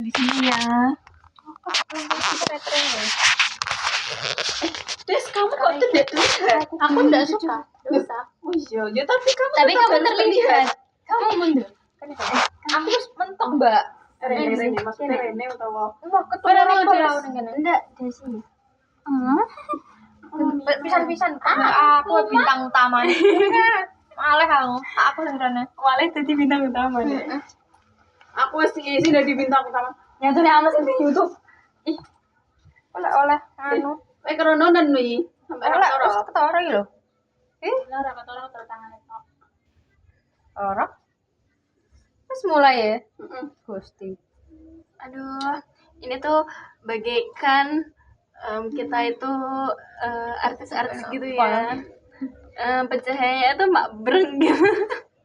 di sini ya. Des, kamu kok tidak terlihat? Aku enggak suka. Dosa. Oh iya, ya tapi kamu Tapi tetap kamu harus terlihat. Kamu mundur. Aku mentok, Mbak. Rene, maksudnya Rene utawa Mau ketemu Pada apa Des. lah dengan enggak Desi. Pisan-pisan Aku bintang utama. Maleh aku sebenarnya. Waleh tadi bintang utama deh. Aku wis ngisi dari bintang utama. Nyatune ama sing di YouTube. Ih. Oleh anu. Krono dan nih. Sampai Oleh Roktoro. wis ketara iki lho. Ora ketara tangane tok. Ora. Wis mulai ya. Heeh. Ghosting. Aduh, ini tuh bagaikan kita itu artis-artis gitu ya. Pencahayanya tuh mak breng gitu.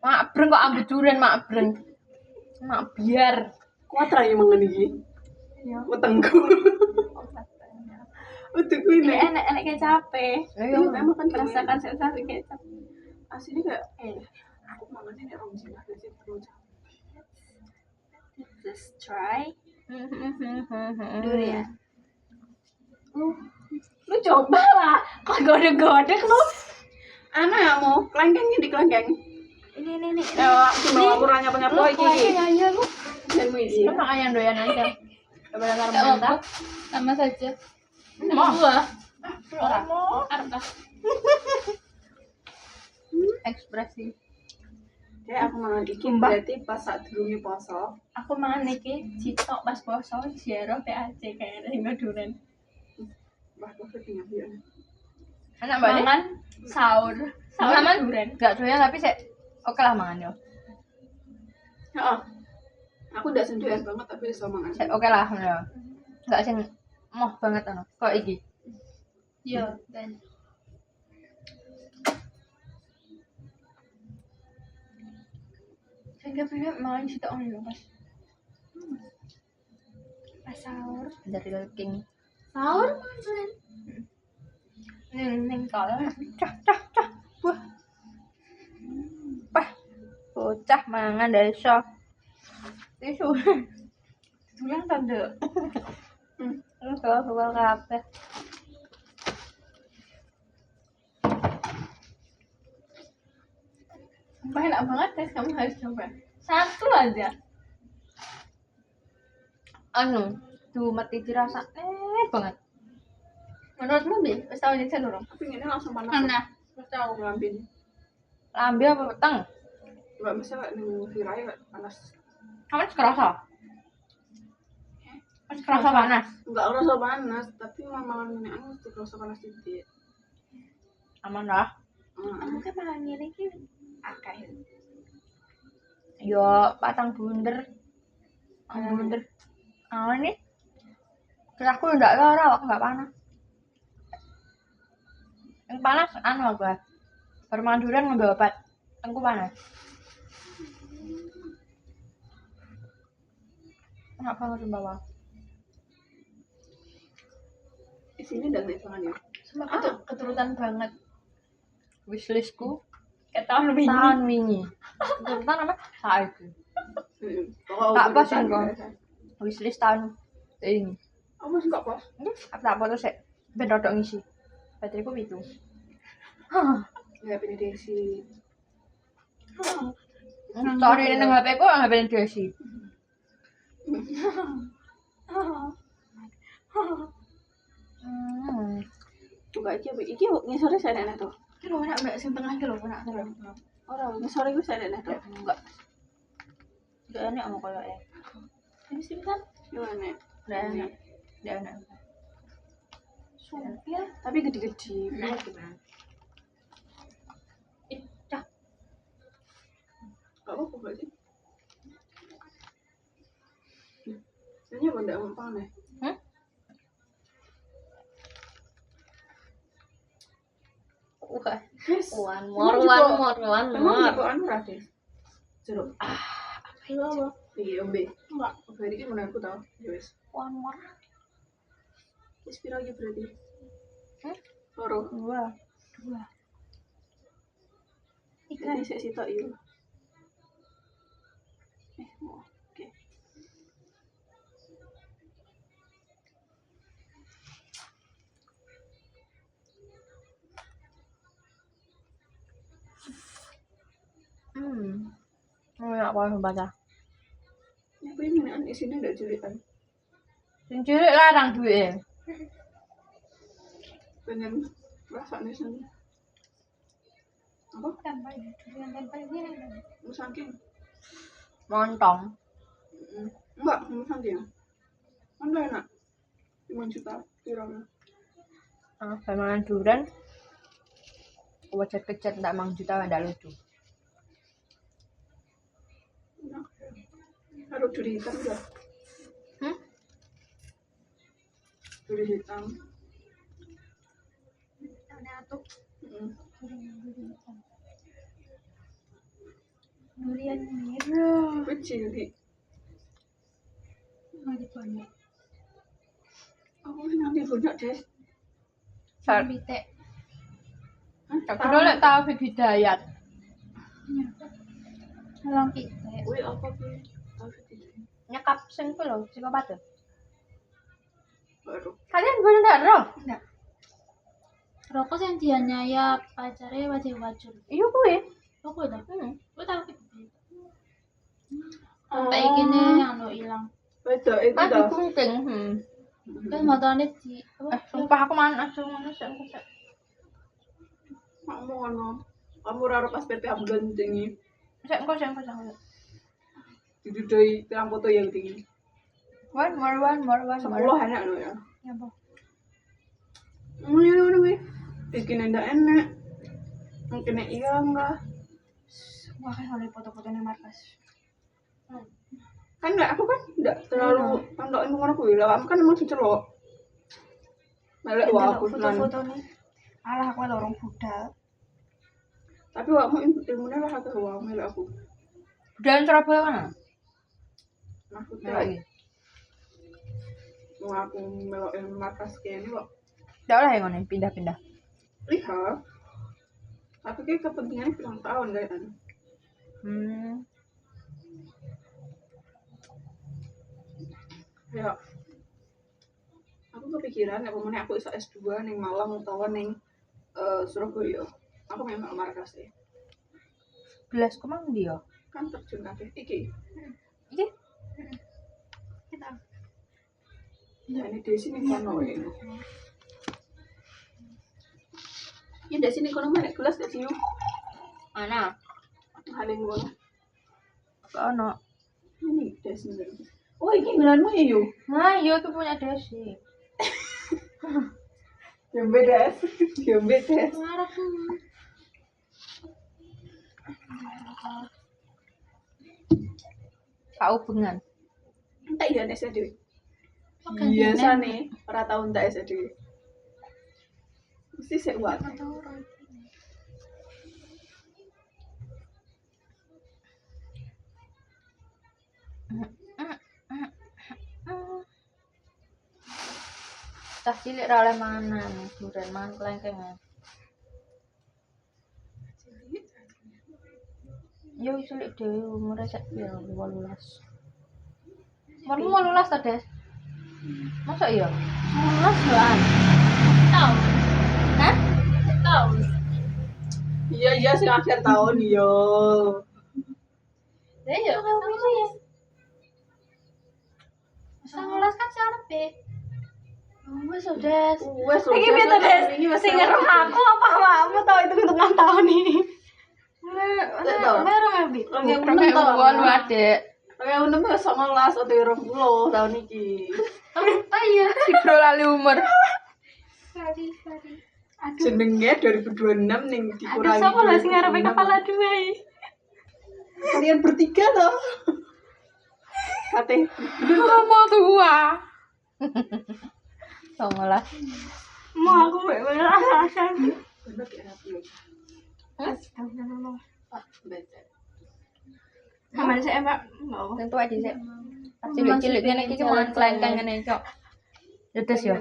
Mak breng kok ambut duren mak breng. Mak biar. Kuat ra yang mangan iki. Ya. Wetengku. Wetengku Ini ini. enak-enak kayak capek. Ayo. Emang kan Merasakan sensasi kayak capek. aslinya kayak aku mangannya nek rong jam aja sih perlu. Just try. Durian. Lu coba lah. Kok godek-godek lu? Ana ya mau kelengkeng di kelengkeng. Ini. Ya, cuma aku nanya apa iki. Aja lu. Dan iki. Lu makanya doyan aja. Daripada ntar Enggak mentah. apa. Sama saja. Mau. Gua. Ora. Arta. Ekspresi. Kayak aku mangan iki berarti pas saat durunge poso. Aku mangan iki citok pas poso ziarah PAC kayak ada duren. Wah, kok ketinggalan ya. Enak banget. Mangan sahur. Sahur Mangan duren. enggak doyan tapi sih oke lah mangan yo. Heeh. Aku ndak sendoyan banget tapi iso mangan. Sik oke lah ngono. Enggak sing moh banget ono. Kok iki. Iya, dan Saya pengen mangan sitok ngono pas. pas sahur. Dari king. Sahur mangan duren. Ning kalau cah. Wah. Pah. Bocah mangan desa. Tisu. Dulang tanda. Soal kabeh. Sumpah enak banget guys, kamu harus coba. Satu aja. Anu, tuh mati dirasa banget. Menurutmu Bi, wis tau nyiksa durung? Tapi ini langsung panas. Nah, wis tau. Ngambin. Lambe apa peteng? Enggak bisa kayak ning virai kayak panas. Kamu kerasa? Mas kerasa panas. Enggak rasa panas, tapi mangan ini anu mesti rasa panas titik. Aman lah. Kamu kan malah ngiri ki akeh. Yo, patang bunder. Bunder. Nih. Terus aku ndak lara, aku nggak panas. Yang panas anu aku. Baru makan durian ngambil obat. Tengku panas. Enak banget sumpah bang. Di sini udah naik banget ya. Semua keturutan banget. Wishlistku Ketahuan lebih tahun wingi. Keturutan apa? Saiki. Tak pas sih, Bang. Wishlist tahun ini. Oh, masih enggak pas. Ini aku tak foto sih. Ben rodok ngisi. Bateraiku itu. Ya pilih Desi. Story ini nang HP ku HP ini Desi. Buka aja, iki ngisore sadene tuh. Ki lho enak mbak sing tengah ki lho enak terus. Ora, ngisore ku sadene tuh. Enggak. Enggak enak mau koyo Ini sih kan Gimana? Enggak enak. Enggak enak. sumpah. Tapi gede-gede. Nah, gimana? Cah. Enggak apa-apa berarti. Ini apa enggak mempan ya? One more. Emang juga anu Rades. Jeruk. Apa Itu apa? Iya, ombe. Enggak. Berarti kan menurutku tau. Ya wis. one more? Wis piro iki berarti? Loro. Dua. Jadi sik sitok iki. Oke. enak banget baca. Apa yang mana isinya ndak ceritan. Sing cilik larang duwe. Pengen rasanya sana. Apa? Tambah durian tempel ini. Musangking. Montong. Enggak, musangking. Anda enak. 5 juta pirang. Permainan durian. Wajar kejar ndak mang juta ndak lucu. Enak. Harus duri hitam enggak? Duri hitam. Ada tuh Mm. durian merah. Kecil di. Nggak dibanyak. Aku nanti banyak deh. Sar. Bite. Aku dolek Taufik Hidayat. Halang bite. Wih, apa sih? Tahu sih. Nyekap sing ku lho, psikopat. Baru. Kalian bener ndak roh? Enggak. Rokok yang dianyaya pacarnya wajib-wajib. Iya kuwi. Rokok dah. Hmm. Gue tahu gitu. Oh. Sampai gini anu hilang. Beda itu Kan dah. digunting. Kan motornya di Sumpah aku langsung manusia. Kamu ngono. Kamu raro pas PP ambulan tinggi. Sik engko. Didudui pirang foto yang tinggi. Wan. 10 enak loh ya. Ya, Bo. Ngono wih. Bikin ndak enak. Mungkin iya enggak. Wah, kan oleh foto-fotonya Markas. Kan enggak aku kan enggak terlalu tontokin ngono kuwi. Lah kamu kan emang dicelok. Melek wah aku tenan. Foto-foto nih. Alah aku lorong budal. Tapi kamu ilmunya lah aku wah melek aku. Budal Surabaya mana? Maksudnya Melok iki. mau aku melok ilmu markas kene kok. Ndak oleh ngono pindah-pindah. Lihat. Tapi kayak kepentingannya pirang tahun kayaknya. Ya. Aku kepikiran ya pemene aku iso S2 ning Malang utawa ning Surabaya. Aku memang markas ya. Belas ku mang ndi yo? Kan terjun kabeh iki. Iki. kita. Ya ini desi ning kono ya. Ya desi ning kono mana gelas gak sih? Mana? Haling ngono. Ono. Ini desi. Oh, iki nggonanmu ya yo. Nah, iya itu punya Desi. Jembe des. Jembe des. Marah. Kak Ubengan. Entek ya nes dhewe. Biasa nih, ora tau entek es dhewe. Mesti sik wae. Tas cilik ra oleh mangan, durian mangan kelengkeng. Yo cilik dhewe umure sak piro 18. Umurmu 18 ta, Des? Masa iya? 18 doan. Tahu. Hah? Tahu. Iya sing akhir tahun yo. Ya kamu ya. 19 kan sampai. Wes udah. Wes lho. Iki piye to, Des? Sing ngeruh aku apa awakmu tau hitung-hitungan tahun ini? Baru ngambil. Rong tahun. Lu adek. Kayak unem 19 atau 20 tahun iki. Oh iya. Sikro lali umur. Sorry. Jenenge 2026 ning dikurangi. Ada siapa lah sing ngarepe kepala dua. Kalian bertiga toh. Kate. Mau tua. 19. Mau aku bener alasan. Bener ya rapi. Astagfirullah. Ah, bener. Sama saya Mbak. Enggak. Tentu aja sih. Cilik-cilik ngene iki mangan kelengkeng ngene kok. Ya Des yo.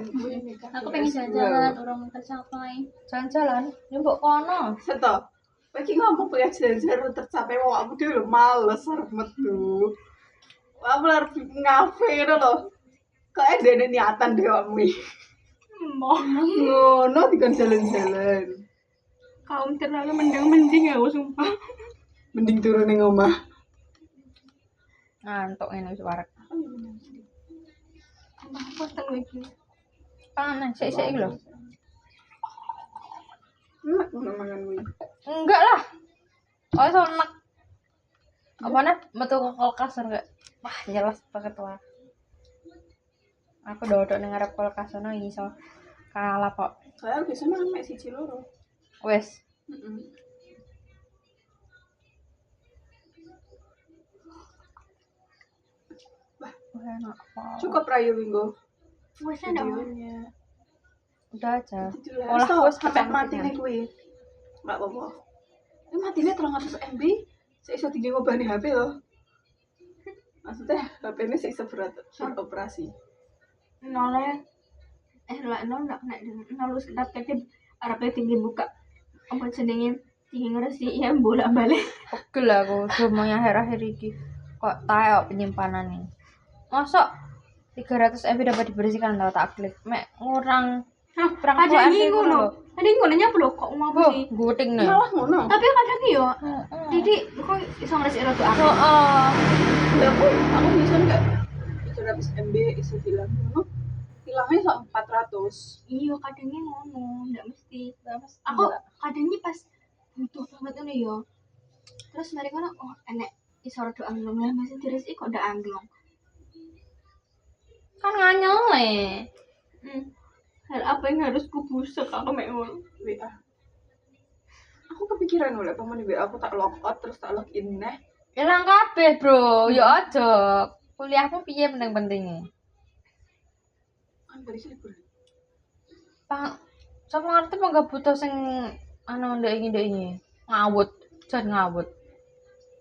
Aku pengen jalan-jalan orang tercapai. Jalan-jalan, nyumbuk kono. Seto. Lagi ngomong pengen jalan-jalan tercapai wong aku dhewe lho males arep metu. Aku arep ngafe lho. Kok ada niatan dhewe awakmu. Mau. Ngono dikon jalan-jalan. Kaum terlalu mending aku sumpah. Mending turun ning omah. Ngantuk ngene wis wareg. Aku ya menyang ndi. Apa telu iki? Panganan sik-sik iki lho. Enak ngono mangan kuwi. Enggak lah. Oh, iso enak. Apa nih? Metu ke kulkas enggak? Wah, jelas banget wah. Aku dodok ning ngarep kulkas ono iso kalah kok. Saya biasanya makan mek siji loro. Wes. Heeh. Wah, enak kok. Cukup rayu minggu. Wes ada. Videonya. Udah aja. Olah Olah wes sampai ketemu mati dengan. nih kuwi. Enggak apa-apa. Ini matinya 300 MB. Saya iso tinggi ngobani HP loh. Maksudnya HP ini saya iso beroperasi. Nolnya lah nol nggak kena nol sekedar tadi Arabnya tinggi buka apa jenenge tinggi ngeresi ya bolak balik Pegel aku semuanya akhir-akhir iki. Kok tayo penyimpanan nih. Mosok 300 MB dapat dibersihkan tau tak klik. Mek ngurang perang ada MB yang ngono ada ngononya belum kok ngomong Oh, sih guting nih. Malah ngono. tapi kadang yo Heeh. jadi kok iso ngeresi rada aneh Heeh. Ya aku bisa enggak 300 MB iso hilang ngono. Hilangnya so 400. iya kadangnya ngono nggak mesti aku kadangnya pas butuh banget ngono yo terus mereka kan oh enek iso rada anglong lah masih diresi kok ndak anglong Kan nganyel hal apa yang harus kubusuk aku mek ngono WA. Aku kepikiran oleh paman WA aku tak logout terus tak login neh. Hilang kabeh, Bro. Yo aja. Kuliahmu piye penting-pentingnya? Kan dari libur. Sapa ngerti apa enggak butuh sing anu ndek ini. Ngawut, jan ngawut.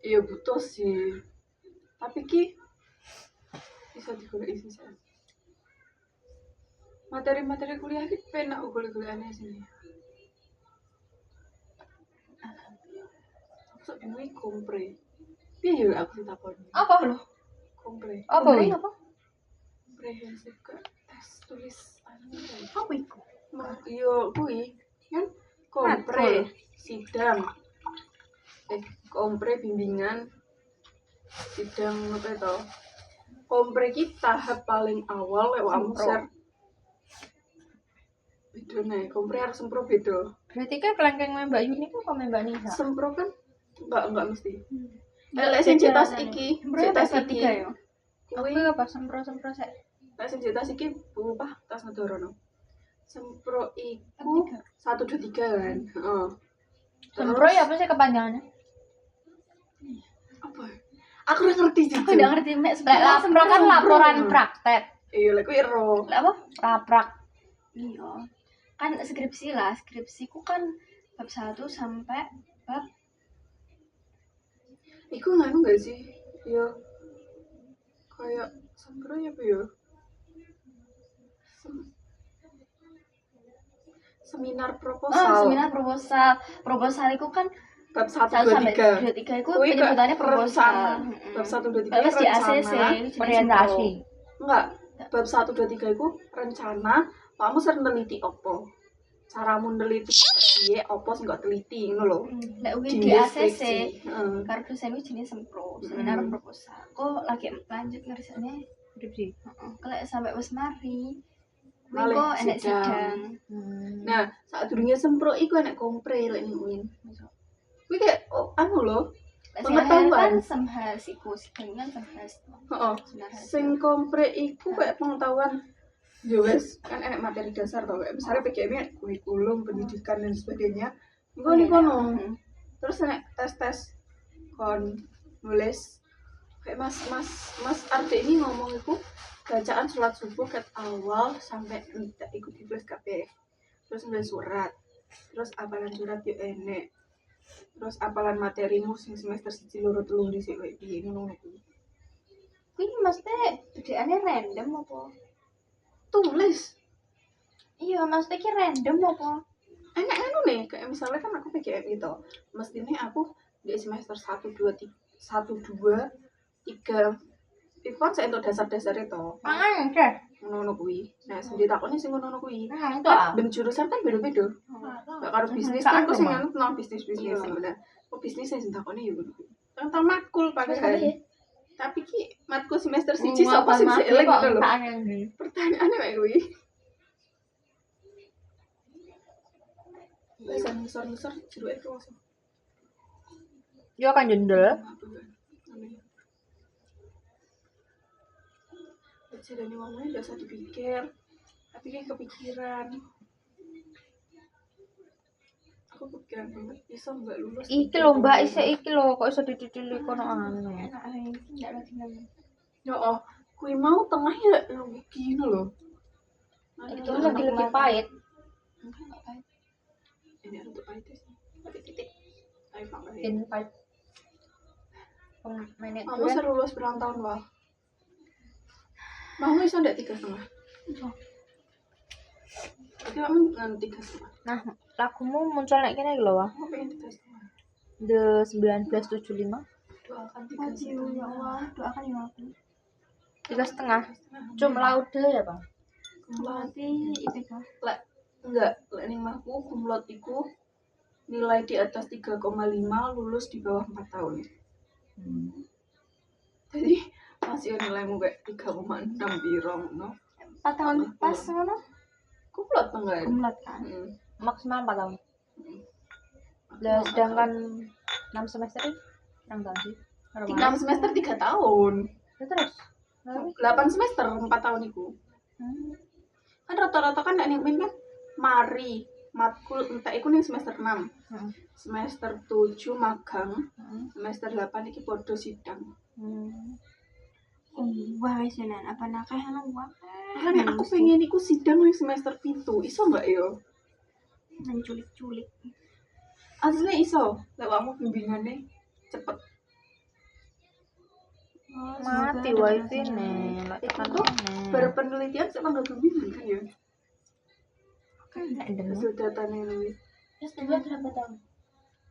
Iya butuh sih. Tapi ki bisa digoleki sih. Materi-materi kuliah ki penak golek-golekane sini. Aku sok bingung kompre. Piye ya aku ditakoni? Apa lho? Kompre. Apa Kemarin wi? apa Komprehensif ke tes tulis anu. apa iku Yo kuwi kan kompre sidang. Kompre bimbingan sidang apa itu? Kompre ki tahap paling awal lewat Sempro. share. Beda nih, kompre harus sempro beda. Berarti kan kelengkeng Mbak Yuni kan kok Mbak Nisa. Sempro kan enggak mesti. Lek sing cetas iki, cetas iki. ya Kuwi Kuwi apa sempro-sempro sik. lek sing cetas iki upah tas nedorono. Sempro iku 1 2 3 kan. Heeh. Sempro ya apa sih kepanjangannya? Apa? Aku ora ngerti aku nggak ngerti mek Lek lapor kan laporan praktek. Iya, lek kuwi ero. Lek apa Raprak. iya kan skripsi lah skripsiku kan bab 1 sampai bab Iku nganu gak sih? Ya kayak sempro ya apa ya? Seminar proposal. seminar proposal itu kan Bab 1 1 2 sampai 3. 2 3 itu Kuwi penyebutannya ke proposal rencana. Bab 1 2 3 terus di ACC Orientasi. Enggak. Bab 1 2 3 iku rencana, kamu sering neliti opo? Caramu neliti piye opo sing gak teliti ngono lho. lek ugi Di di ACC deskripsi. Heeh. karena dosen itu jenis sempro seminar proposal kok lagi lanjut ngerjainnya Skripsi. kalau sampai wis mari Malih kok enek sidang. sidang Nah, saat durungnya sempro iku enek kompre lek ning UIN. Kuwi kayak anu lho. Pengetahuan. kan sembahas iku sidang kan sembahas Heeh. sembahas Sing kompre iku kayak pengetahuan ya wes kan enek materi dasar tau kayak misalnya PKM kurikulum pendidikan dan sebagainya engko ning kono terus enek tes kon nulis kayak mas Arde ini ngomong iku bacaan sholat subuh ket awal sampai entek ikut ditulis kabeh terus nulis surat terus apalan surat yo enek terus apalan materimu sing semester 1 2 3 dhisik kowe piye ngono kuwi ini maksudnya bedanya random apa tulis iya maksudnya ki random apa enak anu nih kayak misalnya kan aku PGM gitu mestinya aku di semester 1 2 3 itu kan saya untuk dasar-dasar itu Mangan deh. ngono kuwi nah sing ditakoni sing ngono kuwi Itu kan ben jurusan kan beda-beda gak karo bisnis kan aku sing anu tentang bisnis Iya. sebenarnya kok bisnis sing takoni ya ngono kuwi tentang makul pakai Tapi ki matku semester 1 sapa sing elek gitu lho. Pertanyaane kayak kuwi. Bisa ngisor-ngisor jeruke langsung. Yo kan jendel. Jadi ngomongnya gak usah dipikir, tapi kayak kepikiran. Aku kepikiran banget, bisa nggak lulus. Iki lho Mbak, iki lho kok iso dididili kono anu. Enak ini enggak lagi nang. Ya oh, kui mau tengah ya gini loh. Itu lebih pahit. Enggak pahit. Ini untuk pahit sih. Tapi titik. Ayo pahit. In pahit. Menit Kamu seru lulus berapa tahun lah? Mau iso ndak 3,5? Oke, kamu dengan 3,5. Nah, lagumu muncul nek kene iki lho, Wah. Aku pengen 3,5. The 1975. Doakan Ya Allah, doakan ya aku. 3,5. Cum laude ya, Bang. Berarti IPK. Lek enggak, lek ning mahku kumlot iku nilai di atas 3,5 lulus di bawah 4 tahun. Jadi masih nilaimu kayak 3,6 biro no. 4 tahun pas ngono. Kumlot enggak? Kumlot kan. Maksimal 4 tahun. Lah sedangkan 6 semester ini 6 tahun sih. 6 semester 3 tahun. Ya, terus. 8 semester 4 tahun iku. Kan rata-rata kan nek min kan mari matkul entek iku ning semester 6. Semester 7 magang. Semester 8 iki podo sidang. Wah, wis enak apa nakah ana wah. Kan aku pengen iku sidang ning semester 7. Iso enggak yo? Nang culik-culik. Aslinya iso. Lek kamu bimbingannya cepet. Mati wifi nih, lek tekan Itu nih. berpenelitian sama nggak bimbingan kan ya? Kan Nek ndem. Hasil datanya ini. S2 berapa tahun?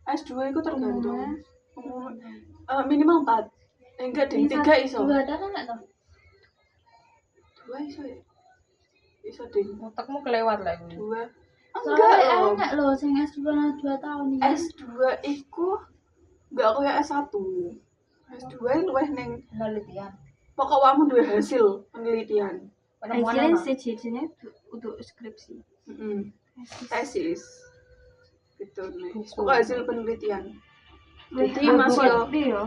S2 itu tergantung. Minimal 4. Enggak deh, 3 iso. 2 tahun enggak tahu. 2 iso ya? Iso deh. Otakmu kelewat lah ini. 2. Soalnya Enggak loh. enak loh sing S2 2 tahun iki. S2 iku enggak kayak S1. S2 luwih ning Penelitian. pokok kamu duwe hasil penelitian. Hasilnya sejadinya untuk skripsi. Tesis. Gitu nih. Buku. Pokok hasil penelitian. Jadi Wih, masih yo gede ya.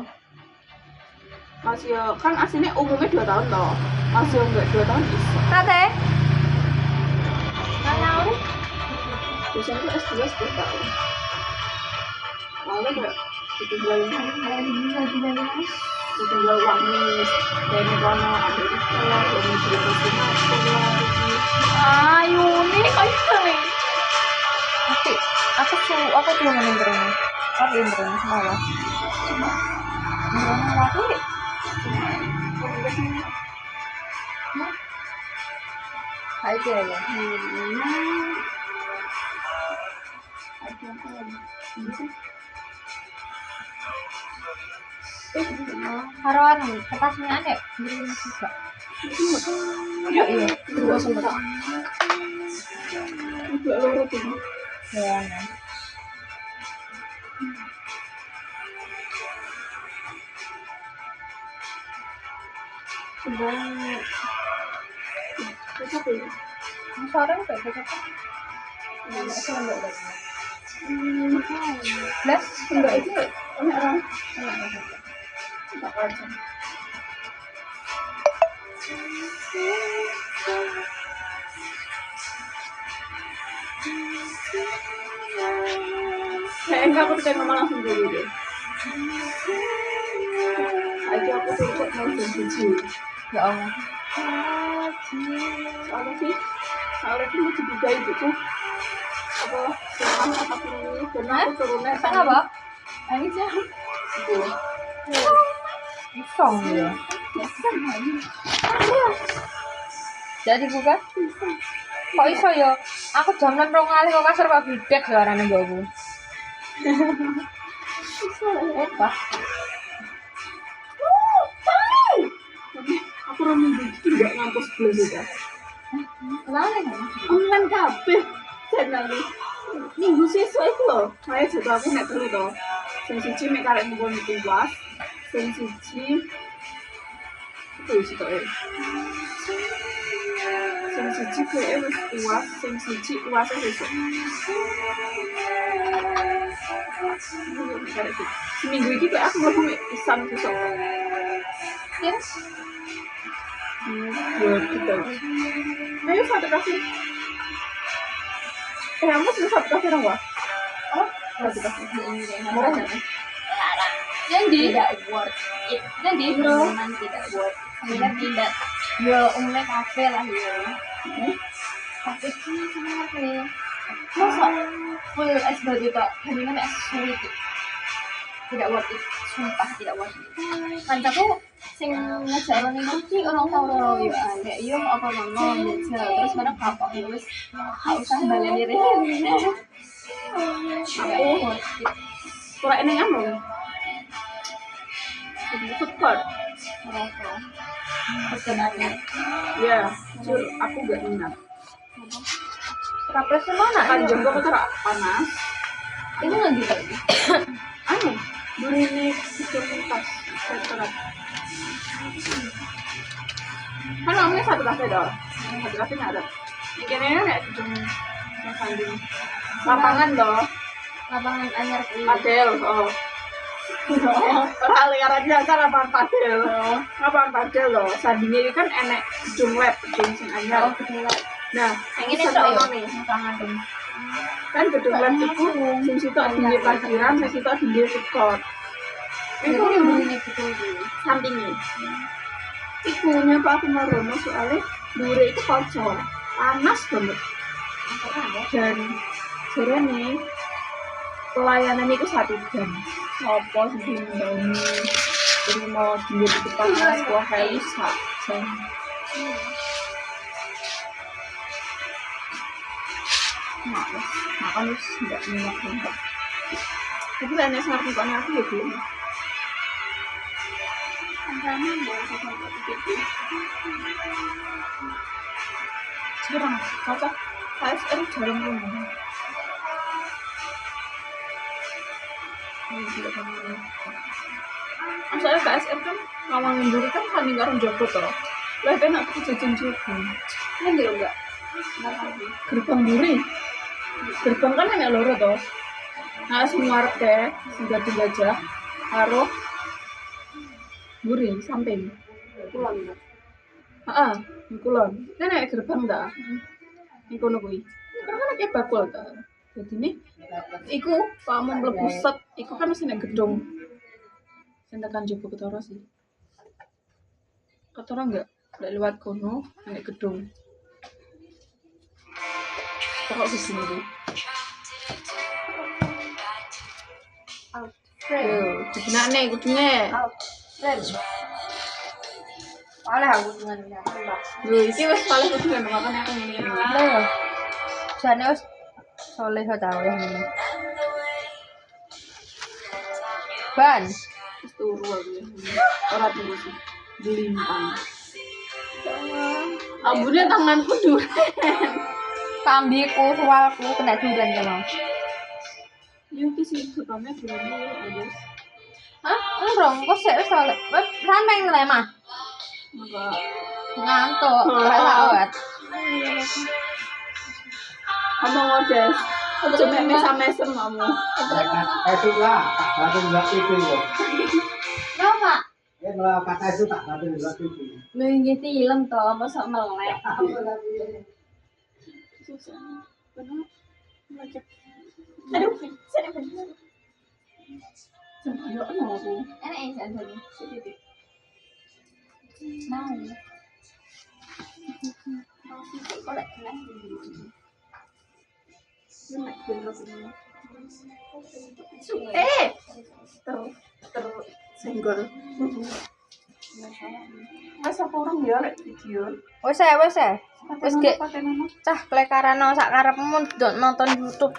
masih yo kan aslinya umumnya 2 tahun toh. Masih yo enggak 2 tahun iso. Tate. Nanya Biasanya tuh S2 10 tahun. Lalu enggak ditinggal ditinggal Wamis dari kono Amerika lah, dari cerita Singapura lagi. ayo nih, ayo nih. Aku cuma nginternya. Aku nginternya semalam. Nginternya lagi. Hai kira ya. Ada apa lagi? Haruan kertasnya ada. Beli juga. Iya iya. Dua sempat. Enggak loro tuh. Ya. Sebenarnya apa ya? Sore udah besok. Belas. Enggak itu enak orang. Enggak aja. Enggak aku bisa ngomong langsung dulu deh. Aja aku besok mau jam 7. Ya Allah. Soalnya sih mau dibuka ibuku apa sekarang apa ini karena aku turunnya Apa apa? Ini sih. Isong ya. Jadi buka? Kok iso ya? Aku jam 6 rong kali kok kasar Pak Bidek suarane mbokku. Apa? Aku orang minggu itu nggak ngampus belas ya. Kemana kan? Online kabeh channel minggu siswa itu loh. Saya jadwal aku nek perlu toh. Sing siji mek karek ngumpul meeting kelas. Sing siji Itu sitoke. Sing siji kowe wis uas, sing siji uase besok. Seminggu ini kayak aku mlebu pisan besok. Yes. Buat kita. Ayo satu kafe. Kamu sudah satu kafe dong, Wak? Oh, Satu kafe. murah ya? Jadi tidak worth it. Jadi Bro. memang tidak worth it. Sebenarnya tidak. Ya umumnya kafe lah ya. Tapi sih sama kafe. Masa full es batu tak, mendingan es sweet. Tidak worth it, sumpah tidak worth it. Kancaku sing ngejak ning iki orang tau ora yo arek yo apa ngono jajal terus bareng kapok wis gak usah baleni rene. Aku Kurang ini anu. Food court. rokok. Perkenalan. Ya, jujur aku gak minat. Rapres mana? Panjang kok ketara panas. Ini lagi lagi. Anu, durine gedung tas restoran. Kan namanya satu kafe dah. Satu kafe nggak ada. Mungkin ini nek gedung sanding. Lapangan loh, Lapangan anyar kuwi. padel. Oh. Ora liar aja kan lapangan padel. Lapangan padel loh. Sandingnya ini kan enek gedung lab, gedung sing anyar. Oh, kedua. Nah, Ini ini tok satu yo. nih. Lapangan dong. Kan gedung lab itu sing situ tinggi parkiran, sing situ tinggi food court. Itu Itu yang begini gitu gitu. sampingnya. Iku nyapa aku marono soalnya dure itu kocor, panas banget. Dan sore nih pelayanan itu 1 jam. Sopo sih mbani, jadi mau dulu itu panas, wah kayak sak jam. Males, makan terus nggak minat banget. Tapi lainnya sangat mukanya aku ya belum. Antara mau sama gitu. Sekarang cocok KSR jarang ngomong. Masalahnya KSR kan ngawang ngemburi kan kami karo Joko toh. Lah kan aku jajan juga. Ini belum enggak? Gerbang duri. Gerbang kan enak loro toh. Nah, semua teh sudah digajah karo buri samping. Pulang enggak? Heeh, kulon. Kan enak gerbang dah. Iku kono kuwi. Karena kan kayak bakul ta. Jadi nih, iku kamu mlebu set, iku kan mesti nek gedung. Sing tekan Joko Ketara sih. Ketara enggak lewat kono, nek gedung. Pokok di sini tuh. Out. Yo, dibenakne kudune. Out. Friends. Oleh aku dengan bahas. Lho, iki wis paling kudu kan makane aku ngene-ngene. Lah. Jane wis soleh tau ya ini. Ban. Wis turu aku ya. Ora turu sih. Dilimpang. Ambune tanganku duren. Kambiku, suwalku kena duran ya mau. Yo iki sih sebabnya dulu guys. Hah? Enggak, kok sih soleh. Wes sampean ngene mah. Enggak. Ngantuk, ora sawat. Kamu ngodes. Aja mesam-mesem kamu. Itu lah, tak bantu buat itu loh. Kenapa? Ya kalau kata itu tak bantu buat itu. Lu nggih film to, mosok melek. Susah. Benar. Aduh, saya benar. Yo ono aku. Enak ya santuni. Sedikit. Mau. Kok lek kena? Enak bener ini. Ter senggol. Masa orang dia lek video. Wes wis ge. Cah klekarano sak karepmu nonton YouTube.